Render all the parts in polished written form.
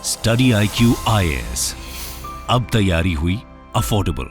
Study IQ IAS, अब तैयारी हुई अफोर्डेबल।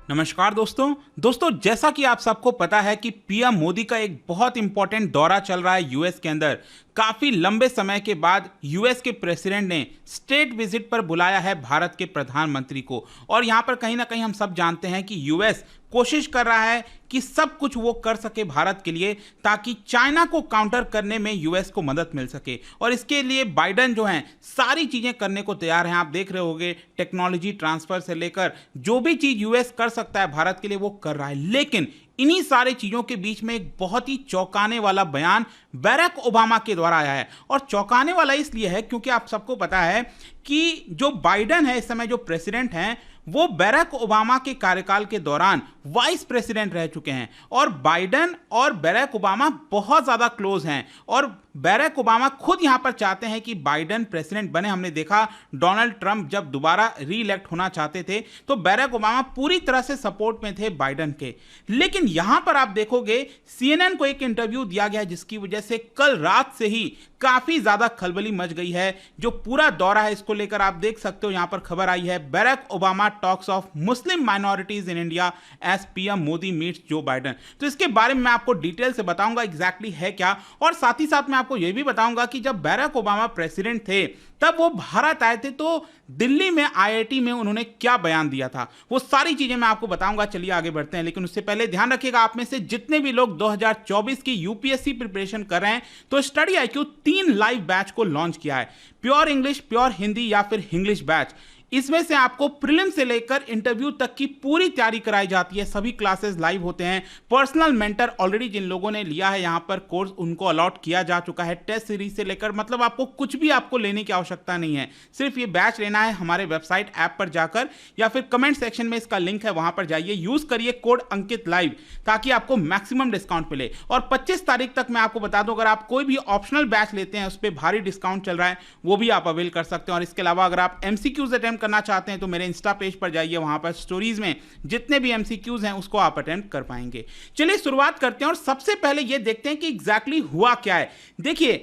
नमस्कार दोस्तों, जैसा कि आप सबको पता है कि पीएम मोदी का एक बहुत इंपॉर्टेंट दौरा चल रहा है यूएस के अंदर। काफी लंबे समय के बाद यूएस के प्रेसिडेंट ने स्टेट विजिट पर बुलाया है भारत के प्रधानमंत्री को। और यहां पर कहीं ना कहीं हम सब जानते हैं कि यूएस कोशिश कर रहा है कि सब कुछ वो कर सके भारत के लिए, ताकि चाइना को काउंटर करने में यूएस को मदद मिल सके। और इसके लिए बाइडन जो हैं सारी चीजें करने को तैयार हैं। आप देख रहे होंगे, टेक्नोलॉजी ट्रांसफर से लेकर जो भी चीज यूएस कर सकता है भारत के लिए वो कर रहा है। लेकिन इन्हीं सारी चीजों के बीच में एक बहुत ही चौंकाने वाला बयान बैरक ओबामा के द्वारा आया है। और चौंकाने वाला इसलिए है क्योंकि आप सबको पता है कि जो बाइडन है इस समय जो प्रेसिडेंट हैं वो बैरक ओबामा के कार्यकाल के दौरान वाइस प्रेसिडेंट रह चुके हैं। और बाइडन और बैरक ओबामा बहुत ज्यादा क्लोज हैं। और बैरक ओबामा खुद यहां पर चाहते हैं कि बाइडन प्रेसिडेंट बने। हमने देखा डोनाल्ड ट्रंप जब दोबारा री इलेक्ट होना चाहते थे तो बैरक ओबामा पूरी तरह से सपोर्ट में थे बाइडन के। लेकिन यहां पर आप देखोगे CNN को एक इंटरव्यू दिया गया जिसकी वजह से कल रात से ही काफी ज्यादा खलबली मच गई है। जो पूरा दौरा है इसको लेकर आप देख सकते हो, यहां पर खबर आई है, Barack Obama talks of Muslim minorities in India as PM Modi meets Joe Biden. तो इसके बारे में मैं आपको डिटेल से बताऊंगा एग्जैक्टली है क्या। और साथ ही साथ मैं आपको यह भी बताऊंगा कि जब बैरक ओबामा प्रेसिडेंट थे तब वो भारत आए थे तो दिल्ली में IIT में उन्होंने क्या बयान दिया था, वो सारी चीजें मैं आपको बताऊंगा। चलिए आगे बढ़ते हैं। लेकिन उससे पहले ध्यान रखिएगा, आप में से जितने भी लोग 2024 की यूपीएससी प्रिपरेशन कर रहे हैं तो स्टडी IQ 3 लाइव बैच को लॉन्च किया है। प्योर इंग्लिश, प्योर हिंदी या फिर इंग्लिश बैच। इसमें से आपको प्रीलिम से लेकर इंटरव्यू तक की पूरी तैयारी कराई जाती है। सभी क्लासेस लाइव होते हैं। पर्सनल मेंटर ऑलरेडी जिन लोगों ने लिया है यहां पर कोर्स उनको अलॉट किया जा चुका है। टेस्ट सीरीज से लेकर मतलब आपको कुछ भी आपको लेने की आवश्यकता नहीं है, सिर्फ ये बैच लेना है। हमारे वेबसाइट ऐप पर जाकर या फिर कमेंट सेक्शन में इसका लिंक है, वहां पर जाइए, यूज करिए कोड अंकित लाइव ताकि आपको मैक्सिमम डिस्काउंट मिले। और 25 तारीख तक मैं आपको बता दूं, अगर आप कोई भी ऑप्शनल बैच लेते हैं उस पर भारी डिस्काउंट चल रहा है, वो भी आप अवेल कर सकते हैं। और इसके अलावा अगर आप MCQs अटेम्प्ट करना चाहते हैं तो मेरे इंस्टा पेज पर जाइए, वहां पर स्टोरीज में जितने भी MCQs हैं उसको आप अटेम्प्ट कर पाएंगे। चलिए शुरुआत करते हैं और सबसे पहले यह देखते हैं कि एग्जैक्टली हुआ क्या है। देखिए,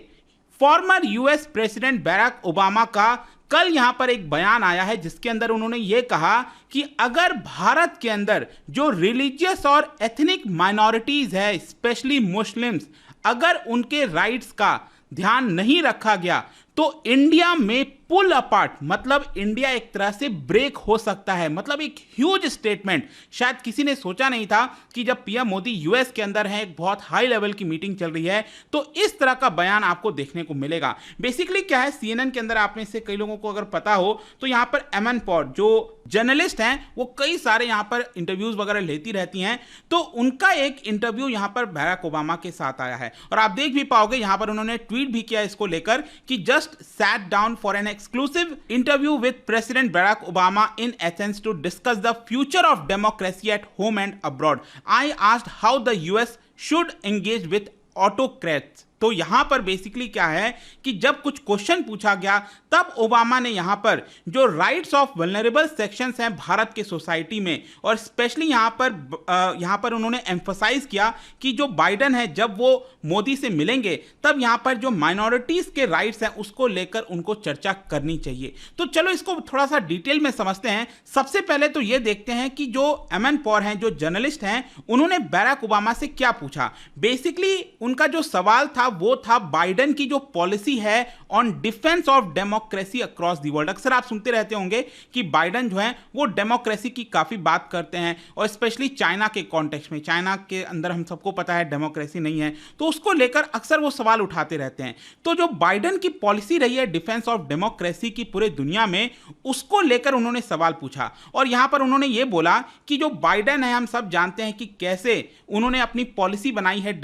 former US president Barack Obama का कल यहां पर एक बयान आया है जिसके अंदर उन्होंने यह कहा कि अगर भारत के अंदर जो रिलीजियस और एथनिक माइनॉरिटीज है, स्पेशली मुस्लिम्स, अगर उनके राइट्स का ध्यान नहीं रखा गया तो इंडिया में पुल अपार्ट, मतलब इंडिया एक तरह से ब्रेक हो सकता है। मतलब एक ह्यूज स्टेटमेंट। शायद किसी ने सोचा नहीं था कि जब पीएम मोदी यूएस के अंदर है, एक बहुत हाई लेवल की मीटिंग चल रही है, तो इस तरह का बयान आपको देखने को मिलेगा। बेसिकली क्या है, CNN के अंदर आप में से कई लोगों को अगर पता हो तो यहां पर एमएन पॉट जो जर्नलिस्ट हैं वो कई सारे यहां पर इंटरव्यूज वगैरह लेती रहती हैं, तो उनका एक इंटरव्यू यहां पर बैरक ओबामा के साथ आया है। और आप देख भी पाओगे यहां पर उन्होंने ट्वीट भी किया इसको लेकर कि just sat down for an exclusive interview with President Barack Obama in Athens to discuss the future of democracy at home and abroad. I asked how the US should engage with autocrats. तो यहां पर basically क्या है कि जब कुछ question पूछा गया तब ओबामा ने यहां पर जो राइट्स ऑफ वल्नरेबल सेक्शंस हैं भारत के सोसाइटी में, और स्पेशली यहां पर उन्होंने एम्फसाइज किया कि जो बाइडन है जब वो मोदी से मिलेंगे तब यहां पर जो माइनॉरिटीज के राइट्स हैं उसको लेकर उनको चर्चा करनी चाहिए। तो चलो इसको थोड़ा सा डिटेल में समझते हैं। सबसे पहले तो ये देखते हैं कि जो एमएन पॉर हैं, जो जर्नलिस्ट हैं, उन्होंने बैरक ओबामा से क्या पूछा। बेसिकली उनका जो सवाल था वो था बाइडन की जो पॉलिसी है on defence of democracy across the world. अक्सर आप सुनते रहते होंगे कि बाइडन जो है वो डेमोक्रेसी की काफी बात करते हैं, और स्पेशली चाइना के कॉन्टेक्स्ट में। चाइना के अंदर हम सबको पता है डेमोक्रेसी नहीं है, तो उसको लेकर अक्सर वो सवाल उठाते रहते हैं। तो जो बाइडन की पॉलिसी रही है डिफेंस ऑफ डेमोक्रेसी की पूरे दुनिया में, उसको लेकर उन्होंने सवाल पूछा। और यहां पर उन्होंने ये बोला कि जो बाइडन है, हम सब जानते हैं कि कैसे उन्होंने अपनी पॉलिसी बनाई है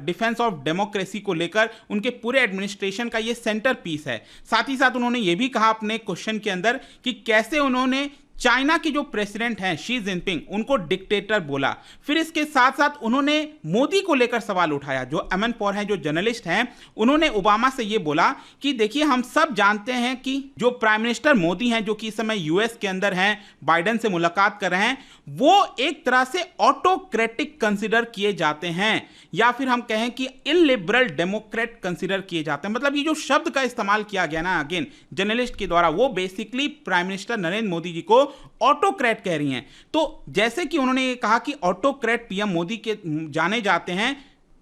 डिफेंस ऑफ डेमोक्रेसी को लेकर, उनके पूरे एडमिनिस्ट्रेशन का ये सेंटर पीस है। साथ ही साथ उन्होंने ये भी कहा अपने क्वेश्चन के अंदर कि कैसे उन्होंने चाइना के जो प्रेसिडेंट हैं शी जिनपिंग, उनको डिक्टेटर बोला। फिर इसके साथ साथ उन्होंने मोदी को लेकर सवाल उठाया। जो अमन पॉल हैं, जो जर्नलिस्ट हैं, उन्होंने ओबामा से ये बोला कि देखिए हम सब जानते हैं कि जो प्राइम मिनिस्टर मोदी हैं, जो कि इस समय यूएस के अंदर हैं, बाइडेन से मुलाकात कर रहे हैं, वो एक तरह से ऑटोक्रेटिक कंसिडर किए जाते हैं, या फिर हम कहें कि इलिबरल डेमोक्रेट कंसिडर किए जाते हैं। मतलब ये जो शब्द का इस्तेमाल किया गया ना अगेन जर्नलिस्ट के द्वारा, वो basically prime minister Narendra Modi ji को ऑटोक्रेट कह रही हैं। तो जैसे कि उन्होंने ये कहा कि ऑटोक्रेट पीएम मोदी के जाने जाते हैं,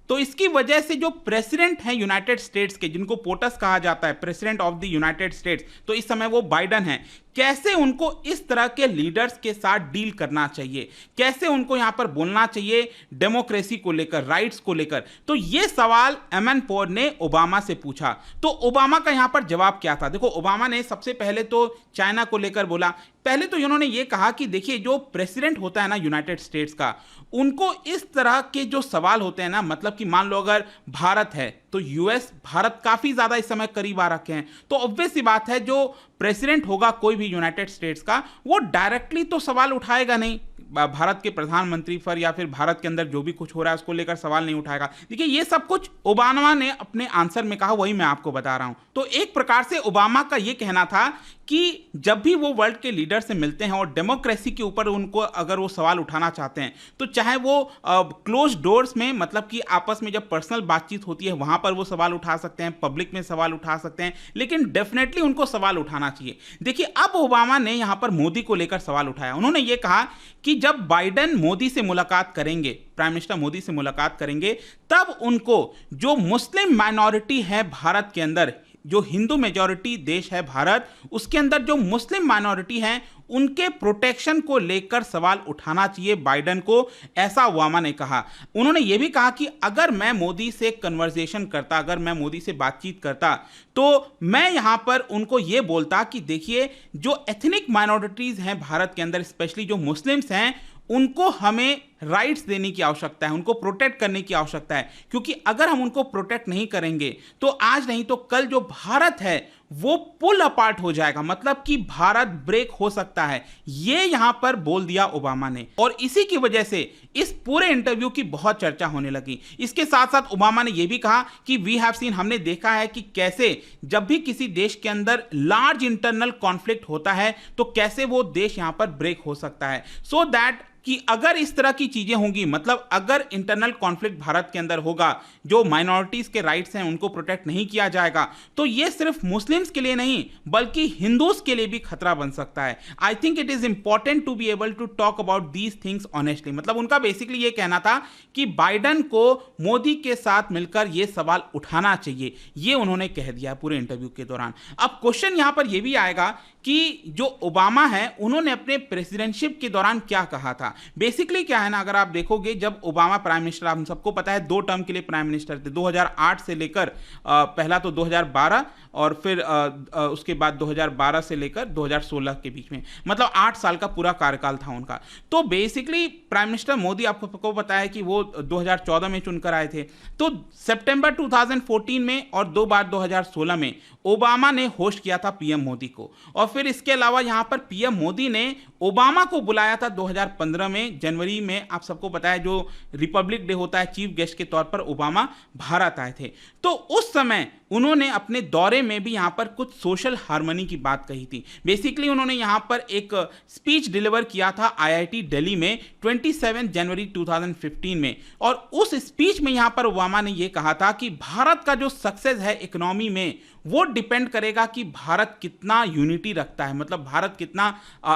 तो इसकी वजह से जो प्रेसिडेंट हैं यूनाइटेड स्टेट्स के, जिनको पोटस कहा जाता है, president of the United states, तो इस समय वो बाइडेन हैं, कैसे उनको इस तरह के लीडर्स के साथ डील करना चाहिए, कैसे उनको यहां पर बोलना चाहिए डेमोक्रेसी को लेकर, राइट्स को लेकर। तो ये सवाल एमन पॉल ने ओबामा से पूछा। तो ओबामा का यहां पर जवाब क्या था? देखो, ओबामा ने सबसे पहले तो चाइना को लेकर बोला। पहले तो इन्होंने ये कहा कि देखिए जो प्रेसिडेंट होता है ना यूनाइटेड स्टेट्स का, उनको इस तरह के जो सवाल होते हैं ना, मतलब कि मान लो अगर भारत है तो यूएस भारत काफी ज्यादा इस समय करीब आ रखे हैं, तो ऑब्वियस सी बात है जो प्रेसिडेंट होगा कोई भी यूनाइटेड स्टेट्स का, वो डायरेक्टली तो सवाल उठाएगा नहीं भारत के प्रधानमंत्री पर, या फिर भारत के अंदर जो भी कुछ हो रहा है उसको लेकर सवाल नहीं उठाएगा। देखिए ये सब कुछ ओबामा ने अपने आंसर में कहा, वही मैं आपको बता रहा हूं। तो एक प्रकार से ओबामा का ये कहना था कि जब भी वो वर्ल्ड के लीडर से मिलते हैं और डेमोक्रेसी के ऊपर उनको अगर वो सवाल उठाना चाहते हैं, तो चाहे वो क्लोज डोर्स में, मतलब कि आपस में जब पर्सनल बातचीत होती है वहां पर वो सवाल उठा सकते हैं, पब्लिक में सवाल उठा सकते हैं, लेकिन डेफिनेटली उनको सवाल उठाना चाहिए। देखिए अब ओबामा ने यहां पर मोदी को लेकर सवाल उठाया। उन्होंने ये कहा कि जब बाइडेन मोदी से मुलाकात करेंगे, प्राइम मिनिस्टर मोदी से मुलाकात करेंगे, तब उनको जो मुस्लिम माइनॉरिटी है भारत के अंदर, जो हिंदू मेजॉरिटी देश है भारत, उसके अंदर जो मुस्लिम माइनॉरिटी हैं उनके प्रोटेक्शन को लेकर सवाल उठाना चाहिए बाइडेन को, ऐसा ओबामा ने कहा। उन्होंने यह भी कहा कि अगर मैं मोदी से कन्वर्सेशन करता, अगर मैं मोदी से बातचीत करता, तो मैं यहां पर उनको यह बोलता कि देखिए जो एथनिक माइनॉरिटीज हैं भारत के अंदर, स्पेशली जो मुस्लिम्स हैं, उनको हमें राइट्स देने की आवश्यकता है, उनको प्रोटेक्ट करने की आवश्यकता है, क्योंकि अगर हम उनको प्रोटेक्ट नहीं करेंगे तो आज नहीं तो कल जो भारत है वो पुल अपार्ट हो जाएगा, मतलब कि भारत ब्रेक हो सकता है। ये यहां पर बोल दिया ओबामा ने, और इसी की वजह से इस पूरे इंटरव्यू की बहुत चर्चा होने लगी। इसके साथ साथ ओबामा ने यह भी कहा कि वी हैव सीन, हमने देखा है कि कैसे जब भी किसी देश के अंदर लार्ज इंटरनल कॉन्फ्लिक्ट होता है तो कैसे वो देश यहां पर ब्रेक हो सकता है। सो दैट कि अगर इस तरह की चीजें होंगी, मतलब अगर इंटरनल कॉन्फ्लिक्ट भारत के अंदर होगा, जो माइनॉरिटीज के राइट्स हैं उनको प्रोटेक्ट नहीं किया जाएगा, तो ये सिर्फ मुस्लिम्स के लिए नहीं बल्कि हिंदूज के लिए भी खतरा बन सकता है। I think it is important to be able to talk about these things honestly. मतलब उनका बेसिकली ये कहना था कि बाइडेन को मोदी के साथ मिलकर ये सवाल उठाना चाहिए, ये उन्होंने कह दिया पूरे इंटरव्यू के दौरान। अब क्वेश्चन यहां पर यह भी आएगा कि जो ओबामा है उन्होंने अपने प्रेसिडेंटशिप के दौरान क्या कहा था। बेसिकली क्या है ना, अगर आप देखोगे जब ओबामा प्राइम मिनिस्टर, हम सबको पता है 2 टर्म के लिए प्राइम मिनिस्टर थे, 2008 से लेकर पहला तो 2012 और फिर उसके बाद 2012 से लेकर 2016 के बीच में, मतलब 8 साल का पूरा कार्यकाल था उनका। तो बेसिकली प्राइम मिनिस्टर मोदी, आपको पता है कि वो 2014 में चुनकर आए थे, तो सितंबर 2014 में और 2 बार 2016 में ओबामा ने होस्ट किया था पीएम मोदी को। और फिर इसके अलावा यहां पर पीएम मोदी ने ओबामा को बुलाया था 2015 में जनवरी में, आप सबको पता है जो रिपब्लिक डे होता है, चीफ गेस्ट के तौर पर ओबामा भारत आए थे। तो उस समय उन्होंने अपने दौरे में भी यहां पर कुछ सोशल हार्मनी की बात कही थी। बेसिकली उन्होंने यहां पर एक स्पीच डिलीवर किया था आईआईटी दिल्ली में 27 जनवरी 2015 में, और उस स्पीच में यहां पर ओबामा ने यह कहा था कि भारत का जो सक्सेस है इकोनॉमी में वो डिपेंड करेगा कि भारत कितना यूनिटी रखता है, मतलब भारत कितना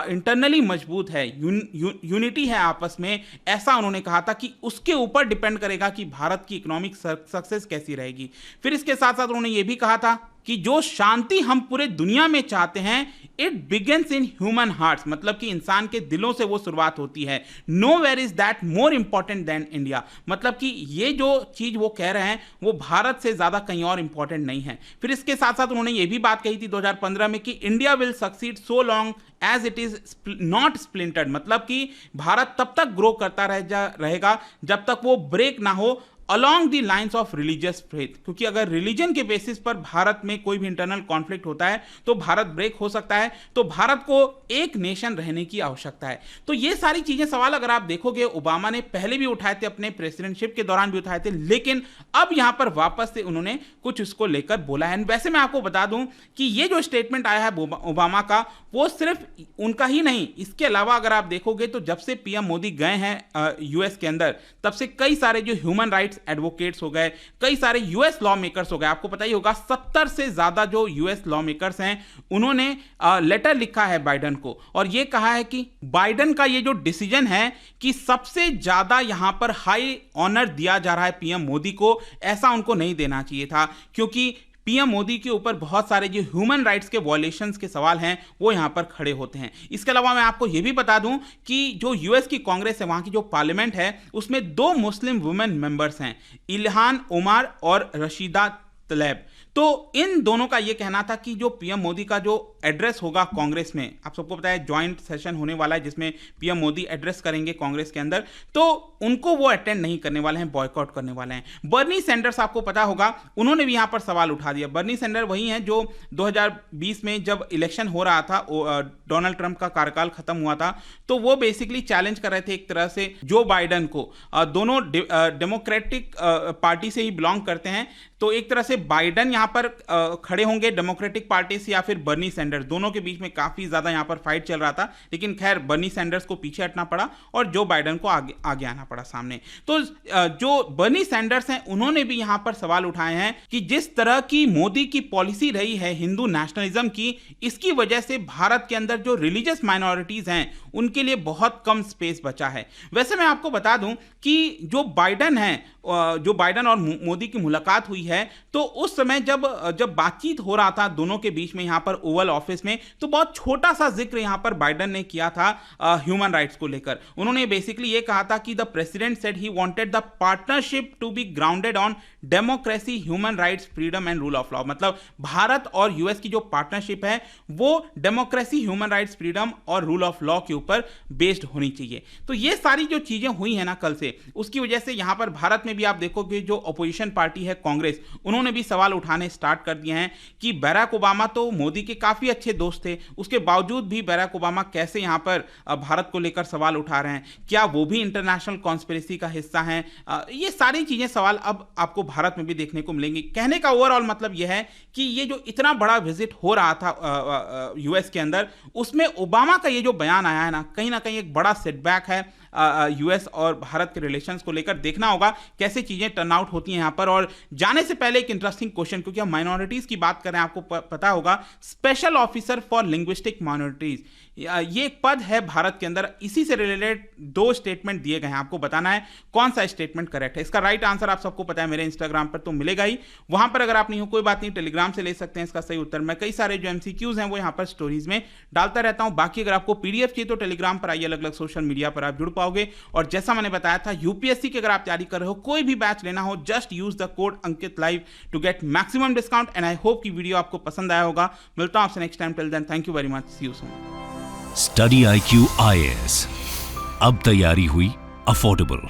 इंटरनली मजबूत है, यूनिटी है आपस में, ऐसा उन्होंने कहा था कि उसके ऊपर डिपेंड करेगा कि भारत की इकोनॉमिक सक्सेस कैसी रहेगी। फिर इसके साथ साथ उन्होंने ये भी कहा था कि जो शांति हम पूरे दुनिया में चाहते हैं, it begins in human hearts, मतलब कि इंसान के दिलों से वो शुरुआत होती है। Nowhere is that more important than India, मतलब कि ये जो चीज वो कह रहे हैं वो भारत से ज्यादा कहीं और इंपॉर्टेंट नहीं है। फिर इसके साथ साथ उन्होंने ये भी बात कही थी 2015 में कि India will succeed so long as it is not splintered, मतलब कि भारत तब तक ग्रो करता रहेगा जब तक वो ब्रेक ना हो along the lines of religious faith, क्योंकि अगर रिलीजन के बेसिस पर भारत में कोई भी इंटरनल कॉन्फ्लिक्ट होता है तो भारत ब्रेक हो सकता है, तो भारत को एक नेशन रहने की आवश्यकता है। तो ये सारी चीजें सवाल अगर आप देखोगे ओबामा ने पहले भी उठाए थे, अपने प्रेसिडेंटशिप के दौरान भी उठाए थे, लेकिन अब यहां पर वापस से उन्होंने कुछ इसको लेकर बोला है। वैसे मैं आपको बता दूं कि ये जो स्टेटमेंट आया है ओबामा का, वो सिर्फ उनका ही नहीं, इसके अलावा अगर आप देखोगे तो जब से पीएम मोदी गए हैं यूएस के अंदर, तब से कई सारे जो ह्यूमन राइट्स एडवोकेट्स हो गए, कई सारे यूएस लॉ मेकर्स हो गए, आपको पता ही होगा 70 से ज्यादा जो यूएस लॉ मेकर्स हैं उन्होंने लेटर लिखा है बाइडन को और यह कहा है कि बाइडन का ये जो डिसीजन है कि सबसे ज्यादा यहां पर हाई ऑनर दिया जा रहा है पीएम मोदी को, ऐसा उनको नहीं देना चाहिए था, क्योंकि पीएम मोदी के ऊपर बहुत सारे जो ह्यूमन राइट्स के वॉयलेशंस के सवाल हैं वो यहां पर खड़े होते हैं। इसके अलावा मैं आपको यह भी बता दूं कि जो यूएस की कांग्रेस है, वहां की जो पार्लियामेंट है, उसमें 2 मुस्लिम वुमेन मेंबर्स हैं, इल्हान उमर और रशीदा तलैब। तो इन दोनों का यह कहना था कि जो पीएम मोदी का जो एड्रेस होगा कांग्रेस में, आप सबको पता है ज्वाइंट सेशन होने वाला है जिसमें पीएम मोदी एड्रेस करेंगे कांग्रेस के अंदर, तो उनको वो अटेंड नहीं करने वाले हैं, बॉयकॉट करने वाले हैं। बर्नी सैंडर्स आपको पता होगा, उन्होंने भी यहां पर सवाल उठा दिया। बर्नी सैंडर वही हैं जो 2020 में जब इलेक्शन हो रहा था, डोनाल्ड ट्रंप का कार्यकाल खत्म हुआ था, तो वो बेसिकली चैलेंज कर रहे थे एक तरह से जो बाइडन को, दोनों डेमोक्रेटिक पार्टी से ही बिलोंग करते हैं, तो एक तरह से बाइडन यहां पर खड़े होंगे डेमोक्रेटिक पार्टी से या फिर बर्नी सैंडर्स, दोनों के बीच में काफी ज्यादा यहां पर फाइट चल रहा था, लेकिन खैर बर्नी सैंडर्स को पीछे हटना पड़ा और जो बाइडन को आगे आना पड़ा सामने। तो जो बर्नी सैंडर्स हैं उन्होंने भी यहां पर सवाल उठाए हैं कि जिस तरह की मोदी की पॉलिसी रही है हिंदू नेशनलिज्म की, इसकी वजह से भारत के अंदर जो रिलीजियस माइनॉरिटीज हैं उनके लिए बहुत कम स्पेस बचा है। वैसे मैं आपको बता दूं कि जो बाइडन और मोदी की मुलाकात हुई है, तो उस समय जब बातचीत हो रहा था दोनों के बीच में यहां पर ओवल ऑफिस में, तो बहुत छोटा सा जिक्र यहां पर बाइडन ने किया था ह्यूमन राइट्स को लेकर। उन्होंने बेसिकली ये कहा था कि the president said he wanted the partnership to be grounded on democracy, human rights, freedom and rule of law. मतलब भारत और यूएस की जो पार्टनरशिप है वो डेमोक्रेसी, ह्यूमन राइट्स, फ्रीडम और रूल ऑफ लॉ के ऊपर बेस्ड होनी चाहिए। तो ये सारी जो चीजें हुई है ना कल से, उसकी वजह से यहां पर भारत में भी आप देखोगे जो अपोजिशन पार्टी है कांग्रेस, उन्होंने भी सवाल उठाने स्टार्ट कर दिए हैं कि बैराक ओबामा तो मोदी के काफी अच्छे दोस्त थे, उसके बावजूद भी बैराक ओबामा कैसे यहां पर भारत को लेकर सवाल उठा रहे हैं, क्या वो भी इंटरनेशनल कॉन्स्पिरेसी का हिस्सा हैं? ये सारी चीजें सवाल अब आपको भारत में भी देखने को मिलेंगी। कहने का ओवरऑल मतलब यह है कि ये जो इतना बड़ा विजिट हो रहा था यूएस के अंदर, उसमें ओबामा का ये जो बयान आया है ना कहीं एक बड़ा सेटबैक है यूएस और भारत के रिलेशंस को लेकर। देखना होगा कैसे चीजें टर्न आउट होती हैं यहां पर। और जाने से पहले एक इंटरेस्टिंग क्वेश्चन, क्योंकि हम माइनॉरिटीज की बात कर रहे हैं, आपको पता होगा special officer for linguistic minorities, ये एक पद है भारत के अंदर। इसी से रिलेटेड 2 स्टेटमेंट दिए गए हैं, आपको बताना है कौन सा स्टेटमेंट करेक्ट है। इसका राइट आंसर आप सबको पता है, मेरे इंस्टाग्राम पर तो मिलेगा ही, वहां पर अगर आप नहीं हो कोई बात नहीं, टेलीग्राम से ले सकते हैं इसका सही उत्तर। मैं कई सारे जो एमसीक्यूज हैं वो यहां पर स्टोरीज में डालता रहता हूं। बाकी अगर आपको पीडीएफ चाहिए तो टेलीग्राम पर आइए, अलग अलग सोशल मीडिया पर आप जुड़ पाओगे। और जैसा मैंने बताया था, यूपीएससी की अगर आप तैयारी कर रहे हो, कोई भी बैच लेना हो, just use the code Ankit live to get maximum discount. And I hope कि वीडियो आपको पसंद आया होगा। मिलता हूं आपसे next time, till then thank you very much, see you soon. Study IQ IAS, अब तैयारी हुई अफोर्डेबल।